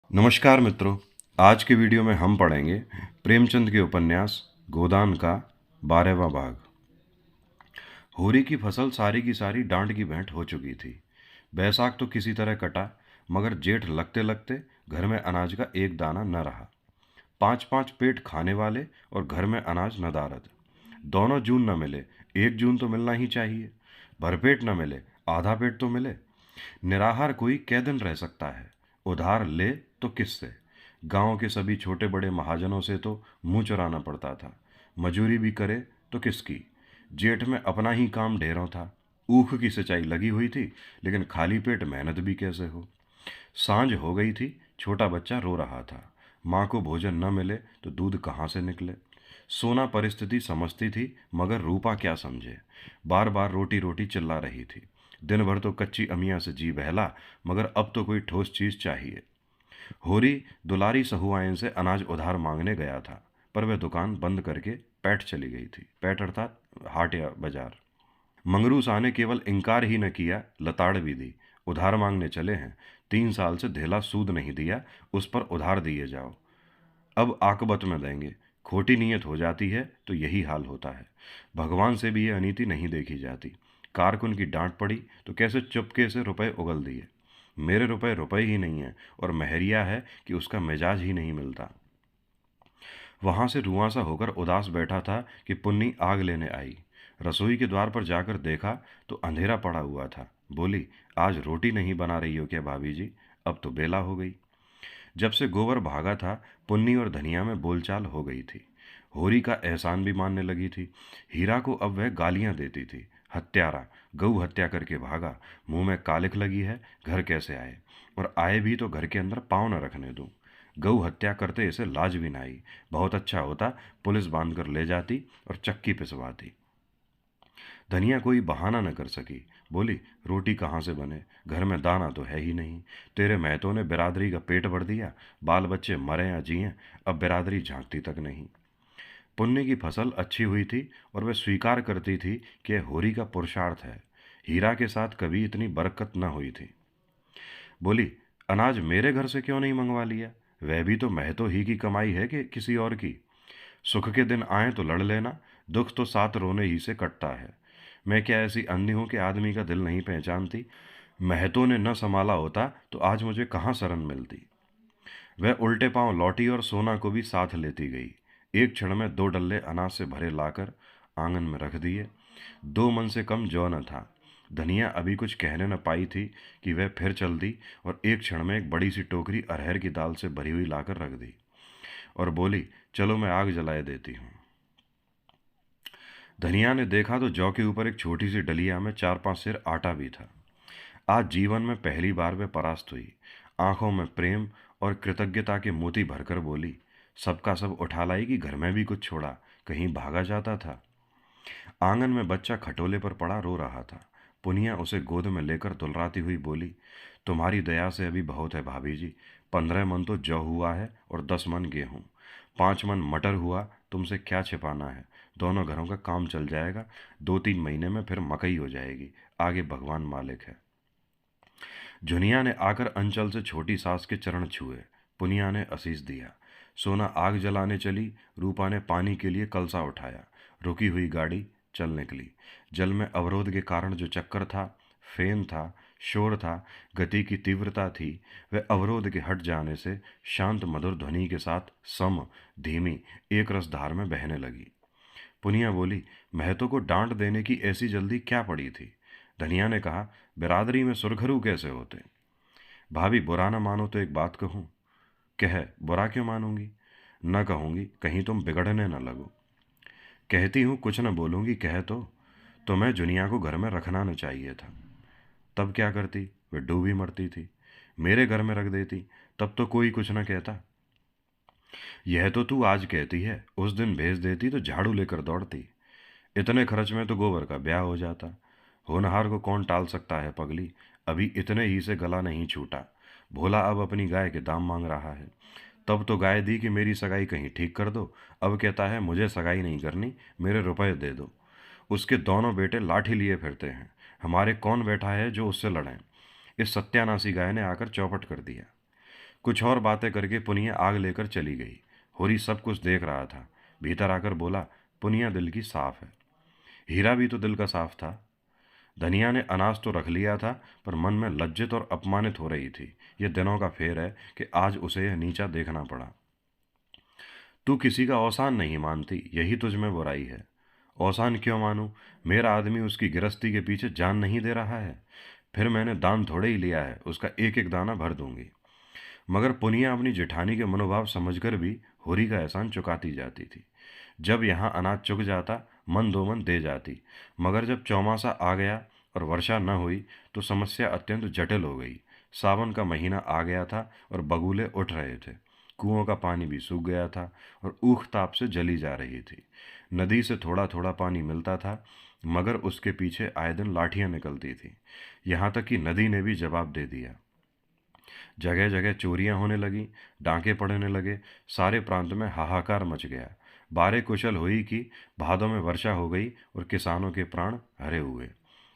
नमस्कार मित्रों। आज के वीडियो में हम पढ़ेंगे प्रेमचंद के उपन्यास गोदान का 12वां भाग। होरी की फसल सारी की सारी डांड की भेंट हो चुकी थी। बैसाख तो किसी तरह कटा, मगर जेठ लगते लगते घर में अनाज का एक दाना न रहा। 5-5 पेट खाने वाले और घर में अनाज नदारद। दोनों जून न मिले, 1 जून तो मिलना ही चाहिए। भरपेट न मिले, आधा पेट तो मिले। निराहार कोई कै दिन रह सकता है, उधार ले तो किससे। गांव के सभी छोटे बड़े महाजनों से तो मुंह चुराना पड़ता था। मजूरी भी करे तो किसकी। जेठ में अपना ही काम ढेरों था। ऊख की सिंचाई लगी हुई थी, लेकिन खाली पेट मेहनत भी कैसे हो। सांझ हो गई थी, छोटा बच्चा रो रहा था। माँ को भोजन न मिले तो दूध कहाँ से निकले। सोना परिस्थिति समझती थी, मगर रूपा क्या समझे। बार बार रोटी रोटी चिल्ला रही थी। दिन भर तो कच्ची अमियाँ से जी बहला, मगर अब तो कोई ठोस चीज चाहिए। होरी दुलारी सहुआइन से अनाज उधार मांगने गया था, पर वह दुकान बंद करके पैठ चली गई थी। पैठ अर्थात हाट या बाजार। मंगरू शाह ने केवल इनकार ही न किया, लताड़ भी दी। उधार मांगने चले हैं, 3 साल से धेला सूद नहीं दिया, उस पर उधार दिए जाओ। अब आकबत में देंगे। खोटी नीयत हो जाती है तो यही हाल होता है। भगवान से भी ये अनीति नहीं देखी जाती। कारकुन की डांट पड़ी तो कैसे चुपके से रुपए उगल दिए। मेरे रुपए रुपए ही नहीं है, और महरिया है कि उसका मिजाज ही नहीं मिलता। वहां से रुआंसा होकर उदास बैठा था कि पुन्नी आग लेने आई। रसोई के द्वार पर जाकर देखा तो अंधेरा पड़ा हुआ था। बोली, आज रोटी नहीं बना रही हो क्या भाभी जी? अब तो बेला हो गई। जब से गोबर भागा था, पुन्नी और धनिया में बोलचाल हो गई थी। होरी का एहसान भी मानने लगी थी। हीरा को अब वह गालियां देती थी। हत्यारा, गऊ हत्या करके भागा, मुंह में कालिख लगी है, घर कैसे आए? और आए भी तो घर के अंदर पाँव न रखने दूं। गऊ हत्या करते इसे लाज भी ना आई। बहुत अच्छा होता, पुलिस बांध कर ले जाती और चक्की पिसवाती। धनिया कोई बहाना न कर सकी। बोली, रोटी कहाँ से बने? घर में दाना तो है ही नहीं। तेरे महतों ने बिरादरी का पेट भर दिया। बाल बच्चे मरे या जिए, अब बिरादरी झांकती तक नहीं। पुण्य की फसल अच्छी हुई थी, और वह स्वीकार करती थी कि यह होरी का पुरुषार्थ है। हीरा के साथ कभी इतनी बरकत न हुई थी। बोली, अनाज मेरे घर से क्यों नहीं मंगवा लिया? वह भी तो महतो ही की कमाई है कि किसी और की? सुख के दिन आए तो लड़ लेना, दुख तो साथ रोने ही से कटता है। मैं क्या ऐसी अंधी हूं कि आदमी का दिल नहीं पहचानती? महतो ने न संभाला होता तो आज मुझे कहाँ शरण मिलती। वह उल्टे पांव लौटी और सोना को भी साथ लेती गई। एक क्षण में 2 डल्ले अनाज से भरे लाकर आंगन में रख दिए। 2 मन से कम जौ न था। धनिया अभी कुछ कहने न पाई थी कि वह फिर चल दी, और एक क्षण में एक बड़ी सी टोकरी अरहर की दाल से भरी हुई लाकर रख दी, और बोली, चलो मैं आग जलाए देती हूँ। धनिया ने देखा तो जौ के ऊपर एक छोटी सी डलिया में 4-5 सेर आटा भी था। आज जीवन में पहली बार वह परास्त हुई। आंखों में प्रेम और कृतज्ञता के मोती भरकर बोली, सबका सब उठा लाई कि घर में भी कुछ छोड़ा, कहीं भागा जाता था। आंगन में बच्चा खटोले पर पड़ा रो रहा था। पुनिया उसे गोद में लेकर दुलराती हुई बोली, तुम्हारी दया से अभी बहुत है भाभी जी। 15 मन तो जौ हुआ है और 10 मन गेहूं। 5 मन मटर हुआ, तुमसे क्या छिपाना है। दोनों घरों का काम चल जाएगा। 2-3 महीने में फिर मकई हो जाएगी। आगे भगवान मालिक है। झुनिया ने आकर अंचल से छोटी सास के चरण छुए। पुनिया ने आशीष दिया। सोना आग जलाने चली। रूपा ने पानी के लिए कलसा उठाया। रुकी हुई गाड़ी चल निकली। जल में अवरोध के कारण जो चक्कर था, फेन था, शोर था, गति की तीव्रता थी, वह अवरोध के हट जाने से शांत मधुर ध्वनि के साथ सम, धीमी, एक रस धार में बहने लगी। पुनिया बोली, महतो को डांट देने की ऐसी जल्दी क्या पड़ी थी? धनिया ने कहा, बिरादरी में सुरखरू कैसे होते? भाभी, बुरा ना मानो तो एक बात कहूँ। कह, बुरा क्यों मानूंगी? न कहूंगी, कहीं तुम बिगड़ने न लगो। कहती हूँ, कुछ न बोलूंगी, कह तो मैं जुनिया को घर में रखना न चाहिए था। तब क्या करती? वे डूबी मरती थी। मेरे घर में रख देती, तब तो कोई कुछ न कहता। यह तो तू आज कहती है, उस दिन भेज देती तो झाड़ू लेकर दौड़ती। इतने खर्च में तो गोबर का ब्याह हो जाता। होनहार को कौन टाल सकता है पगली? अभी इतने ही से गला नहीं छूटा। भोला अब अपनी गाय के दाम मांग रहा है। तब तो गाय दी कि मेरी सगाई कहीं ठीक कर दो। अब कहता है मुझे सगाई नहीं करनी, मेरे रुपए दे दो। उसके दोनों बेटे लाठी लिए फिरते हैं। हमारे कौन बैठा है जो उससे लड़ें? इस सत्यानाशी गाय ने आकर चौपट कर दिया। कुछ और बातें करके पुनिया आग लेकर चली गई। होरी सब कुछ देख रहा था। भीतर आकर बोला, पुनिया दिल की साफ है। हीरा भी तो दिल का साफ था। धनिया ने अनाज तो रख लिया था, पर मन में लज्जित और अपमानित हो रही थी। यह दिनों का फेर है कि आज उसे यह नीचा देखना पड़ा। तू किसी का औसान नहीं मानती, यही तुझ में बुराई है। औसान क्यों मानूं? मेरा आदमी उसकी गिरस्ती के पीछे जान नहीं दे रहा है। फिर मैंने दान थोड़े ही लिया है, उसका एक एक दाना भर दूंगी। मगर पुनिया अपनी जेठानी के मनोभाव समझकर भी होरी का एहसान चुकाती जाती थी। जब यहाँ अनाज चुक जाता, मन दो मन दे जाती। मगर जब चौमासा आ गया और वर्षा न हुई, तो समस्या अत्यंत जटिल हो गई। सावन का महीना आ गया था और बगुले उठ रहे थे। कुओं का पानी भी सूख गया था और ऊख ताप से जली जा रही थी। नदी से थोड़ा थोड़ा पानी मिलता था, मगर उसके पीछे आए दिन लाठियां निकलती थी। यहाँ तक कि नदी ने भी जवाब दे दिया। जगह जगह चोरियां होने लगी, डांके पड़ने लगे। सारे प्रांत में हाहाकार मच गया। बारे कुशल हुई कि भादों में वर्षा हो गई और किसानों के प्राण हरे हुए।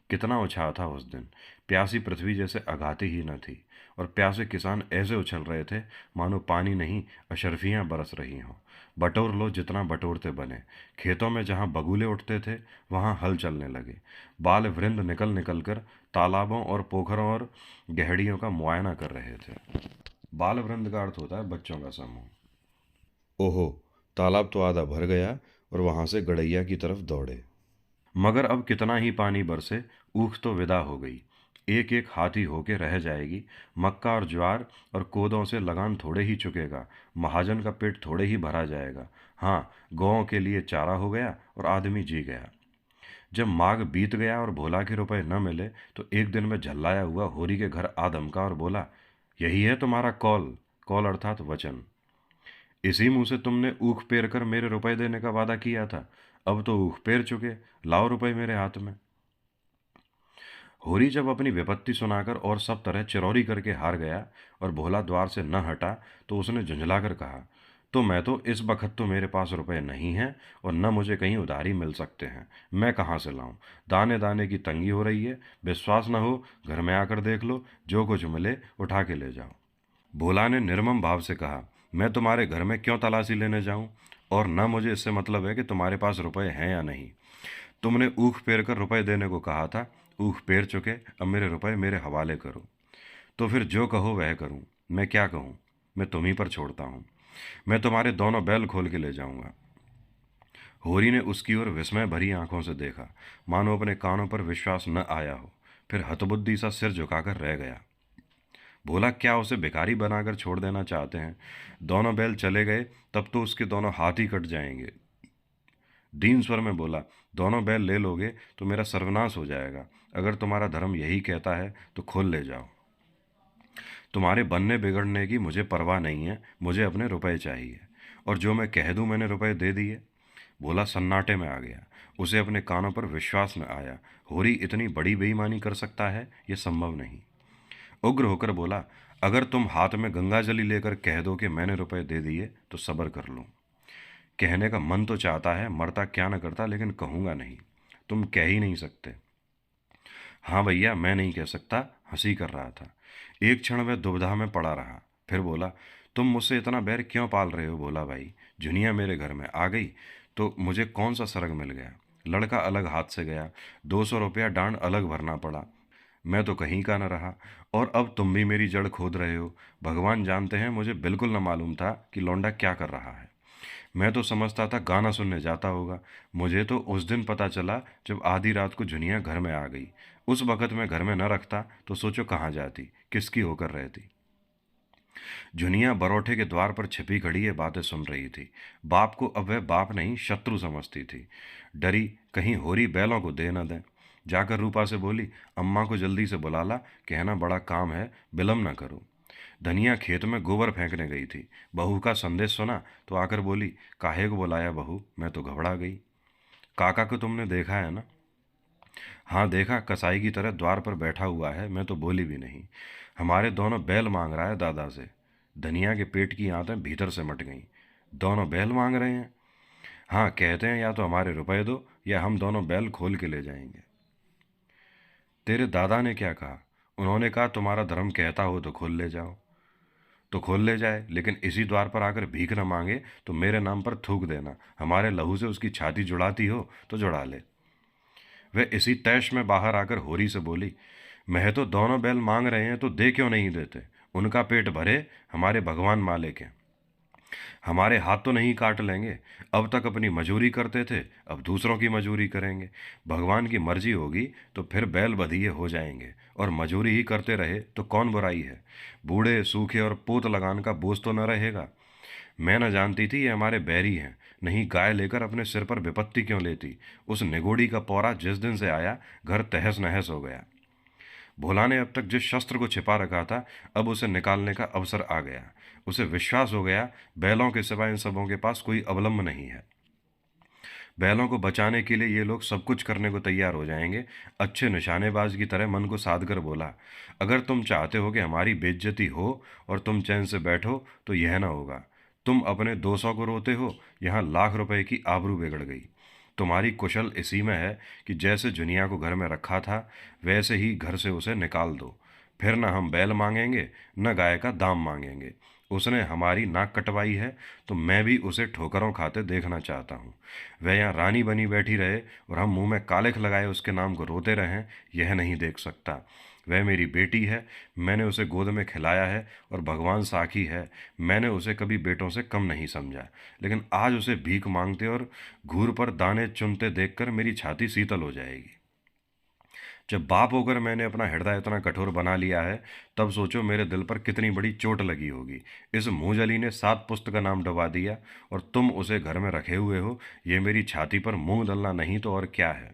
कितना उछाल था उस दिन। प्यासी पृथ्वी जैसे अघाती ही न थी, और प्यासे किसान ऐसे उछल रहे थे मानो पानी नहीं अशर्फियां बरस रही हों। बटोर लो जितना बटोरते बने। खेतों में जहां बगुले उठते थे, वहां हल चलने लगे। बाल वृंद निकल निकल कर तालाबों और पोखरों और गहड़ियों का मुआयना कर रहे थे। बाल वृंद का अर्थ होता है बच्चों का समूह। ओहो, तालाब तो आधा भर गया और वहां से गड़ैया की तरफ दौड़े। मगर अब कितना ही पानी बरसे, ऊख तो विदा हो गई। एक एक हाथी होके रह जाएगी। मक्का और ज्वार और कोदों से लगान थोड़े ही चुकेगा। महाजन का पेट थोड़े ही भरा जाएगा। हाँ, गौओं के लिए चारा हो गया और आदमी जी गया। जब माघ बीत गया और भोला के रुपए न मिले, तो एक दिन में झल्लाया हुआ होरी के घर आ धमका और बोला, यही है तुम्हारा कौल। कौल अर्थात वचन। इसी मुंह से तुमने ऊख पेर कर मेरे रुपए देने का वादा किया था। अब तो ऊख पेर चुके, लाओ रुपए मेरे हाथ में। होरी जब अपनी विपत्ति सुनाकर और सब तरह चिरौरी करके हार गया और भोला द्वार से न हटा, तो उसने झुंझलाकर कहा, तो मैं तो इस बखत तो मेरे पास रुपए नहीं हैं और न मुझे कहीं उधारी मिल सकते हैं। मैं कहाँ से लाऊं? दाने दाने की तंगी हो रही है। विश्वास न हो, घर में आकर देख लो, जो कुछ मिले उठा के ले जाओ। भोला ने निर्मम भाव से कहा, मैं तुम्हारे घर में क्यों तलाशी लेने जाऊं? और न मुझे इससे मतलब है कि तुम्हारे पास रुपए हैं या नहीं। तुमने ऊख पेर कर रुपए देने को कहा था। ऊख पेर चुके, अब मेरे रुपए मेरे हवाले करो। तो फिर जो कहो वह करूं। मैं क्या कहूं? मैं तुम्ही पर छोड़ता हूं। मैं तुम्हारे दोनों बैल खोल के ले जाऊंगा। होरी ने उसकी ओर विस्मय भरी आंखों से देखा, मानो अपने कानों पर विश्वास न आया हो। फिर हतबुद्धि सा सिर झुकाकर रह गया। भोला क्या उसे भिखारी बनाकर छोड़ देना चाहते हैं? दोनों बैल चले गए, तब तो उसके दोनों हाथ ही कट जाएंगे। दीन स्वर में बोला, दोनों बैल ले लोगे तो मेरा सर्वनाश हो जाएगा। अगर तुम्हारा धर्म यही कहता है तो खोल ले जाओ। तुम्हारे बनने बिगड़ने की मुझे परवाह नहीं है, मुझे अपने रुपए चाहिए। और जो मैं कह दूं मैंने रुपए दे दिए। भोला सन्नाटे में आ गया। उसे अपने कानों पर विश्वास न आया। होरी इतनी बड़ी बेईमानी कर सकता है, यह संभव नहीं। उग्र होकर बोला, अगर तुम हाथ में गंगा जली लेकर कह दो कि मैंने रुपए दे दिए तो सब्र कर लो। कहने का मन तो चाहता है, मरता क्या न करता, लेकिन कहूंगा नहीं। तुम कह ही नहीं सकते। हाँ भैया, मैं नहीं कह सकता। हंसी कर रहा था। एक क्षण वह दुविधा में पड़ा रहा। फिर बोला, तुम मुझसे इतना बैर क्यों पाल रहे हो भोला भाई? जुनिया मेरे घर में आ गई तो मुझे कौन सा सरग मिल गया? लड़का अलग हाथ से गया, 200 रुपया डांड अलग भरना पड़ा। मैं तो कहीं का न रहा, और अब तुम भी मेरी जड़ खोद रहे हो। भगवान जानते हैं, मुझे बिल्कुल न मालूम था कि लौंडा क्या कर रहा है। मैं तो समझता था गाना सुनने जाता होगा। मुझे तो उस दिन पता चला जब आधी रात को जुनिया घर में आ गई। उस वक़्त मैं घर में न रखता तो सोचो कहाँ जाती, किसकी होकर रहती। जुनिया बरोठे के द्वार पर छिपी खड़ी ये बातें सुन रही थी। बाप को अब वह बाप नहीं शत्रु समझती थी। डरी कहीं होरी बैलों को दे न दें। जाकर रूपा से बोली, अम्मा को जल्दी से बुला ला, कहना बड़ा काम है, विलम्ब न करो। धनिया खेत में गोबर फेंकने गई थी। बहू का संदेश सुना तो आकर बोली, काहे को बुलाया बहू? मैं तो घबरा गई। काका को तुमने देखा है ना? हाँ देखा, कसाई की तरह द्वार पर बैठा हुआ है। मैं तो बोली भी नहीं। हमारे दोनों बैल मांग रहा है दादा से। धनिया के पेट की आंतें भीतर से मट गईं। दोनों बैल मांग रहे हैं? हाँ, कहते हैं या तो हमारे रुपए दो या हम दोनों बैल खोल के ले जाएंगे। तेरे दादा ने क्या कहा? उन्होंने कहा तुम्हारा धर्म कहता हो तो खोल ले जाओ। तो खोल ले जाए, लेकिन इसी द्वार पर आकर भीख न मांगे तो मेरे नाम पर थूक देना। हमारे लहू से उसकी छाती जुड़ाती हो तो जुड़ा ले। वह इसी तैश में बाहर आकर होरी से बोली, मैं तो दोनों बैल मांग रहे हैं तो दे क्यों नहीं देते? उनका पेट भरे, हमारे भगवान मालिक हैं। हमारे हाथ तो नहीं काट लेंगे। अब तक अपनी मजूरी करते थे, अब दूसरों की मजूरी करेंगे। भगवान की मर्जी होगी तो फिर बैल बधिये हो जाएंगे, और मजूरी ही करते रहे तो कौन बुराई है। बूढ़े सूखे और पोत लगान का बोझ तो न रहेगा। मैं न जानती थी ये हमारे बैरी हैं, नहीं गाय लेकर अपने सिर पर विपत्ति क्यों लेती। उस निगोड़ी का पौरा जिस दिन से आया, घर तहस नहस हो गया। भोला ने अब तक जिस शस्त्र को छिपा रखा था, अब उसे निकालने का अवसर आ गया। उसे विश्वास हो गया, बैलों के सिवाय इन सबों के पास कोई अवलंब नहीं है। बैलों को बचाने के लिए ये लोग सब कुछ करने को तैयार हो जाएंगे। अच्छे निशानेबाज की तरह मन को साध कर बोला, अगर तुम चाहते हो कि हमारी बेइज्जती हो और तुम चैन से बैठो तो यह ना होगा। तुम अपने 200 को रोते हो, यहाँ लाख रुपए की आबरू बिगड़ गई। तुम्हारी कुशल इसी में है कि जैसे जुनिया को घर में रखा था, वैसे ही घर से उसे निकाल दो। फिर न हम बैल मांगेंगे, न गाय का दाम मांगेंगे। उसने हमारी नाक कटवाई है, तो मैं भी उसे ठोकरों खाते देखना चाहता हूँ। वह यहाँ रानी बनी बैठी रहे और हम मुंह में कालिख लगाए उसके नाम को रोते रहें, यह नहीं देख सकता। वह मेरी बेटी है, मैंने उसे गोद में खिलाया है, और भगवान साखी है, मैंने उसे कभी बेटों से कम नहीं समझा। लेकिन आज उसे भीख मांगते और घूर पर दाने चुनते देखकर मेरी छाती शीतल हो जाएगी। जब बाप होकर मैंने अपना हृदय इतना कठोर बना लिया है, तब सोचो मेरे दिल पर कितनी बड़ी चोट लगी होगी। इस मुंहजली ने 7 पुस्त का नाम डुबा दिया, और तुम उसे घर में रखे हुए हो। ये मेरी छाती पर मूंग दलना नहीं तो और क्या है।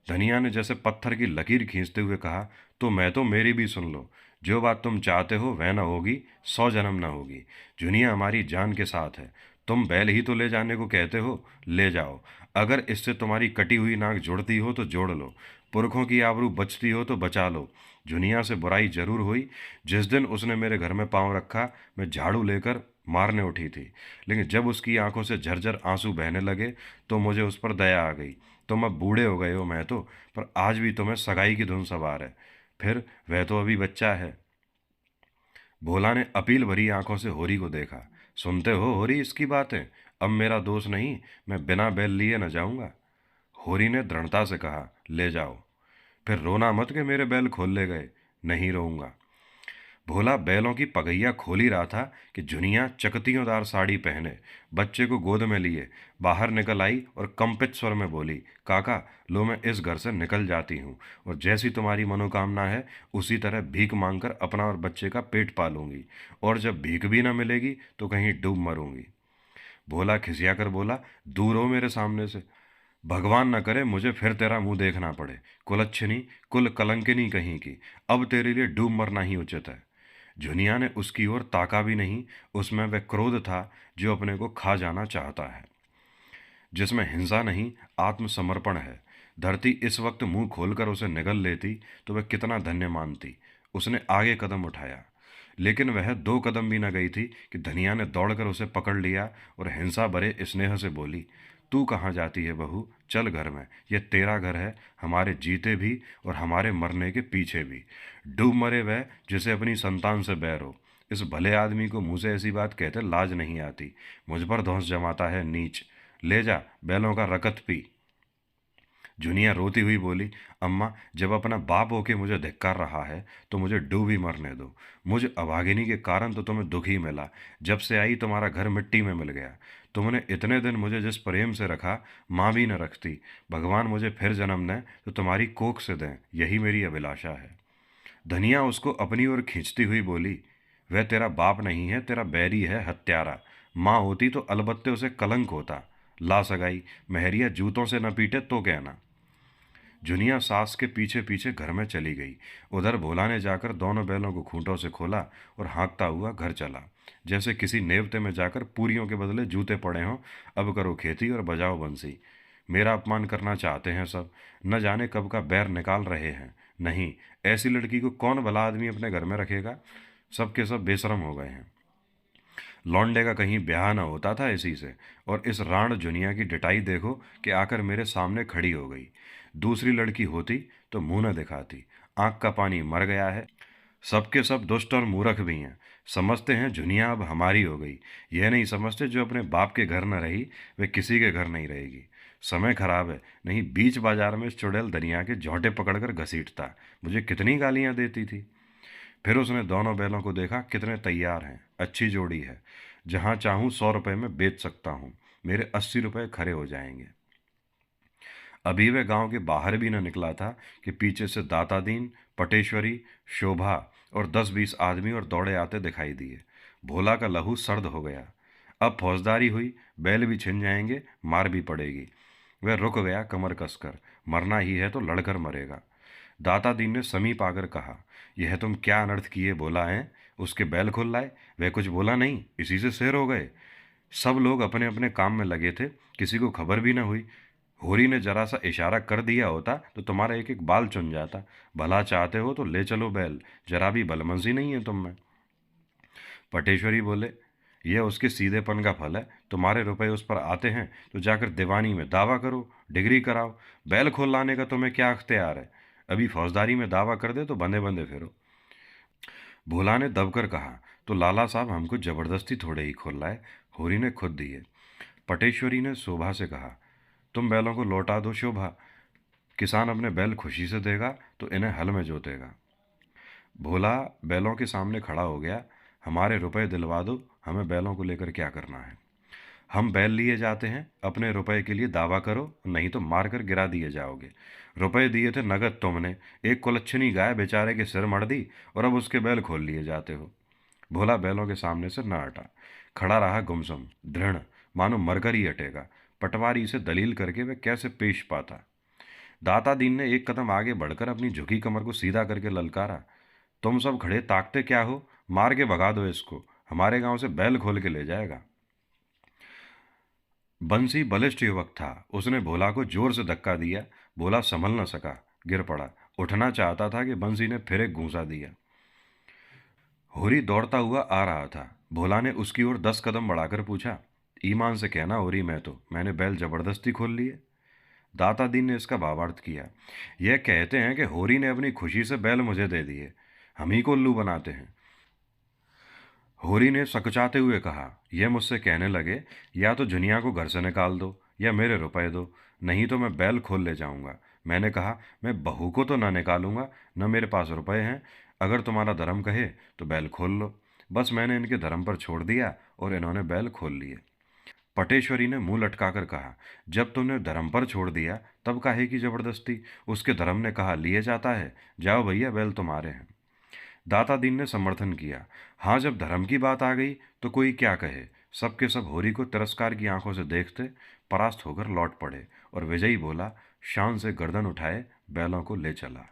धनिया ने जैसे पत्थर की लकीर खींचते हुए कहा, तो मैं तो मेरी भी सुन लो। जो बात तुम चाहते हो वह न होगी, 100 जन्म न होगी। जुनिया हमारी जान के साथ है। तुम बैल ही तो ले जाने को कहते हो, ले जाओ। अगर इससे तुम्हारी कटी हुई नाक जुड़ती हो तो जोड़ लो, पुरखों की आबरू बचती हो तो बचा लो। जुनिया से बुराई जरूर हुई। जिस दिन उसने मेरे घर में पांव रखा, मैं झाड़ू लेकर मारने उठी थी, लेकिन जब उसकी आंखों से झरझर आंसू बहने लगे तो मुझे उस पर दया आ गई। तुम अब बूढ़े हो गए हो, मैं तो, पर आज भी तुम्हें सगाई की धुन सवार है। फिर वह तो अभी बच्चा है। भोला ने अपील भरी आंखों से होरी को देखा। सुनते हो होरी इसकी बातें? अब मेरा दोष नहीं, मैं बिना बैल लिए न जाऊंगा। होरी ने दृढ़ता से कहा, ले जाओ। फिर रोना मत कि मेरे बैल खोल ले गए। नहीं रोऊंगा। भोला बैलों की पगैया खोल ही रहा था कि जुनिया चकतियोंदार साड़ी पहने, बच्चे को गोद में लिए बाहर निकल आई और कंपित स्वर में बोली, काका, लो मैं इस घर से निकल जाती हूँ, और जैसी तुम्हारी मनोकामना है उसी तरह भीख मांगकर अपना और बच्चे का पेट पालूंगी, और जब भीख भी ना मिलेगी तो कहीं डूब मरूंगी। भोला खिसिया कर बोला, दूर हो मेरे सामने से। भगवान न करे मुझे फिर तेरा मुंह देखना पड़े। कुलच्छनी, कुल कलंकिनी कहीं की, अब तेरे लिए डूब मरना ही उचित है। जुनिया ने उसकी ओर ताका भी नहीं। उसमें वह क्रोध था जो अपने को खा जाना चाहता है, जिसमें हिंसा नहीं, आत्मसमर्पण है। धरती इस वक्त मुंह खोलकर उसे निगल लेती तो वह कितना धन्य मानती। उसने आगे कदम उठाया, लेकिन वह 2 कदम भी न गई थी कि धनिया ने दौड़कर उसे पकड़ लिया और हिंसा भरे स्नेह से बोली, तू कहाँ जाती है बहू? चल घर में, यह तेरा घर है, हमारे जीते भी और हमारे मरने के पीछे भी। डूब मरे वह जिसे अपनी संतान से बैर हो। इस भले आदमी को मुँह से ऐसी बात कहते लाज नहीं आती। मुझ पर धौंस जमाता है नीच। ले जा बैलों का रकत पी। जुनिया रोती हुई बोली, अम्मा, जब अपना बाप होके मुझे धिक्कार रहा है तो मुझे डूब ही मरने दो। मुझ अभागिनी के कारण तो तुम्हें दुख ही मिला। जब से आई तुम्हारा घर मिट्टी में मिल गया। तुमने इतने दिन मुझे जिस प्रेम से रखा, माँ भी न रखती। भगवान मुझे फिर जन्म दें तो तुम्हारी कोख से दें, यही मेरी अभिलाषा है। धनिया उसको अपनी ओर खींचती हुई बोली, वह तेरा बाप नहीं है, तेरा बैरी है, हत्यारा। माँ होती तो अलबत्ते उसे कलंक होता। ला सगाई, महरिया जूतों से न पीटे तो कहना। जुनिया सास के पीछे पीछे घर में चली गई। उधर भोला ने जाकर दोनों बैलों को खूंटों से खोला और हाँकता हुआ घर चला, जैसे किसी नेवते में जाकर पूरियों के बदले जूते पड़े हों। अब करो खेती और बजाओ बंसी। मेरा अपमान करना चाहते हैं सब, न जाने कब का बैर निकाल रहे हैं। नहीं, ऐसी लड़की को कौन भला आदमी अपने घर में रखेगा? सब के सब बेशरम हो गए हैं। लौंडे का कहीं ब्याह न होता था इसी से। और इस राण जुनिया की डिटाई देखो कि आकर मेरे सामने खड़ी हो गई। दूसरी लड़की होती तो मुंह न दिखाती। आंख का पानी मर गया है। सबके सब दुष्ट और मूर्ख भी हैं। समझते हैं दुनिया अब हमारी हो गई। यह नहीं समझते जो अपने बाप के घर न रही, वे किसी के घर नहीं रहेगी। समय खराब है, नहीं बीच बाजार में इस चुड़ैल दनिया के झोंटे पकड़कर घसीटता। मुझे कितनी गालियां देती थी। फिर उसने दोनों बैलों को देखा, कितने तैयार हैं, अच्छी जोड़ी है। जहां चाहूं 100 रुपए में बेच सकता हूं। मेरे 80 रुपए खरे हो जाएंगे। अभी वह गांव के बाहर भी न निकला था कि पीछे से दातादीन, पटेश्वरी, शोभा और 10-20 आदमी और दौड़े आते दिखाई दिए। भोला का लहू सर्द हो गया। अब फौजदारी हुई, बैल भी छिन जाएंगे, मार भी पड़ेगी। वह रुक गया कमर कसकर। मरना ही है तो लड़कर मरेगा। दातादीन ने समीप आकर कहा, यह तुम क्या अनर्थ किए भोला है? उसके बैल खुल लाए। वह कुछ बोला नहीं, इसी से शेर हो गए। सब लोग अपने अपने काम में लगे थे, किसी को खबर भी न हुई। होरी ने जरा सा इशारा कर दिया होता तो तुम्हारा एक एक बाल चुन जाता। भला चाहते हो तो ले चलो बैल, जरा भी भलमनसी नहीं है तुम में। पटेश्वरी बोले, यह उसके सीधेपन का फल है। तुम्हारे रुपए उस पर आते हैं तो जाकर दीवानी में दावा करो, डिग्री कराओ। बैल खोल लाने का तुम्हें क्या अख्तियार है? अभी फौजदारी में दावा कर दे तो बंदे बंदे फिरो। भोला ने दबकर कहा, तो लाला साहब हमको जबरदस्ती थोड़े ही खोल लाए, होरी ने खुद दिए। पटेश्वरी ने शोभा से कहा, तुम बैलों को लौटा दो शोभा। किसान अपने बैल खुशी से देगा तो इन्हें हल में जोतेगा। भोला बैलों के सामने खड़ा हो गया। हमारे रुपए दिलवा दो, हमें बैलों को लेकर क्या करना है? हम बैल लिए जाते हैं, अपने रुपए के लिए दावा करो, नहीं तो मार कर गिरा दिए जाओगे। रुपए दिए थे नगद तुमने, एक कुलच्छनी गाय बेचारे के सिर मड़ दी और अब उसके बैल खोल लिए जाते हो। भोला बैलों के सामने से न हटा, खड़ा रहा गुमसुम, दृढ़, मानो मरकर ही हटेगा। पटवारी से दलील करके वह कैसे पेश पाता। दाता दीन ने एक कदम आगे बढ़कर अपनी झुकी कमर को सीधा करके ललकारा, तुम सब खड़े ताकते क्या हो? मार के भगा दो इसको, हमारे गांव से बैल खोल के ले जाएगा। बंसी बलिष्ठ युवक था, उसने भोला को जोर से धक्का दिया। भोला संभल न सका, गिर पड़ा। उठना चाहता था कि बंसी ने फिर एक घूंसा दिया। होरी दौड़ता हुआ आ रहा था। भोला ने उसकी ओर 10 कदम बढ़ाकर पूछा, ईमान से कहना होरी, मैंने बैल जबरदस्ती खोल लिए। दाता दीन ने इसका भावार्थ किया, यह कहते हैं कि होरी ने अपनी खुशी से बैल मुझे दे दिए, हम ही को उल्लू बनाते हैं। होरी ने सकुचाते हुए कहा, यह मुझसे कहने लगे, या तो जुनिया को घर से निकाल दो या मेरे रुपए दो, नहीं तो मैं बैल खोल ले जाऊंगा। मैंने कहा, मैं बहू को तो ना निकालूंगा, न मेरे पास रुपए हैं। अगर तुम्हारा धर्म कहे तो बैल खोल लो। बस मैंने इनके धर्म पर छोड़ दिया और इन्होंने बैल खोल लिए। पटेश्वरी ने मुंह लटकाकर कहा, जब तुमने धर्म पर छोड़ दिया तब काहे की जबरदस्ती? उसके धर्म ने कहा लिए जाता है, जाओ भैया बैल तुम्हारे हैं। दाता दीन ने समर्थन किया, हाँ जब धर्म की बात आ गई तो कोई क्या कहे। सबके सब होरी को तिरस्कार की आंखों से देखते परास्त होकर लौट पड़े और विजयी बोला, शान से गर्दन उठाए बैलों को ले चला।